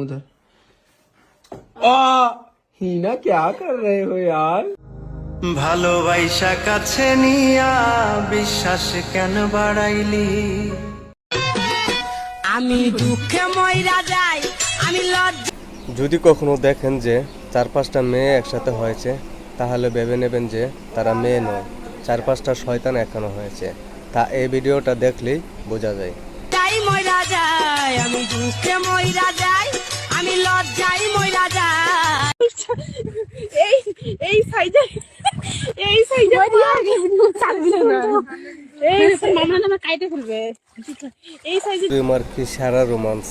उधर। हीना क्या कर रहे हो यार? ভালোবাসা কাছে নিয়া বিশ্বাস কেন বাড়াইলি? আমি দুঃখে মইরা যাই, আমি লজ্জা। যদি কখনো দেখেন যে 4-5টা মেয়ে একসাথে হয়েছে, তাহলে ভেবে নেবেন যে তারা মেয়ে নয়, 4-5টা শয়তান এখানে হয়েছে। তা এই ভিডিওটা দেখলেই বোঝা যায়। যাই মইরা যাই, আমি দুঃখে মইরা যাই, আমি লজ্জায় মইরা যাই। এই সাইজে মামা নামে কাইতে ফেলবে। এই সাইজে তোমার কি সারা রোমান্স।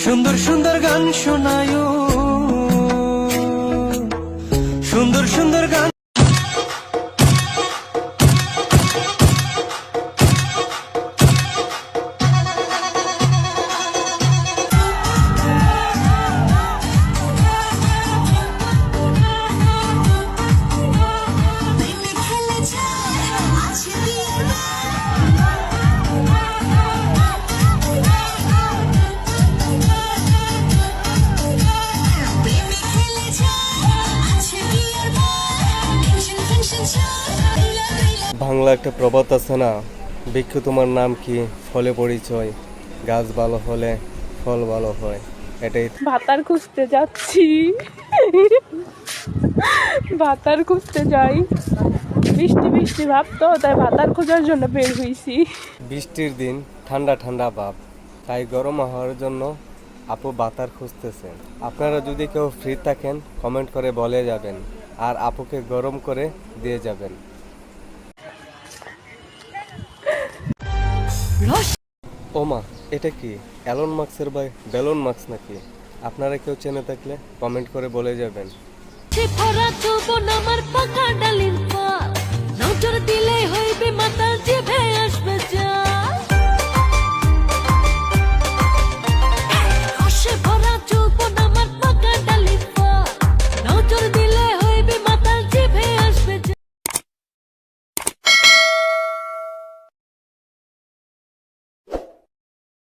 সুন্দর সুন্দর গান শোনায়ো, সুন্দর সুন্দর গান। বাংলা একটা প্রবাদ আছে না, বৃক্ষ তোমার নাম কি, ফলে পরিচয়, গাছ ভালো হলে ফল ভালো হয়। এটাই ভাতার খুঁজতে যাচ্ছি, ভাতার খুঁজতে যাই। বৃষ্টি বৃষ্টি ভাব তো, তাই ভাতার খোঁজার জন্য বের হইছি। বৃষ্টির দিন, ঠান্ডা ঠান্ডা ভাব, তাই গরম হওয়ার জন্য আপু ভাতার খুঁজতেছেন। আপনারা যদি কেউ ফ্রি থাকেন কমেন্ট করে বলে যাবেন, আর আপুকে গরম করে দিয়ে যাবেন। ওমা, এটা কি এলন মাস্কের ভাই বেলন মাস্ক নাকি? আপনারা কেউ চেনে থাকলে কমেন্ট করে বলে যাবেন। ভরা যৌবন আমার পাকা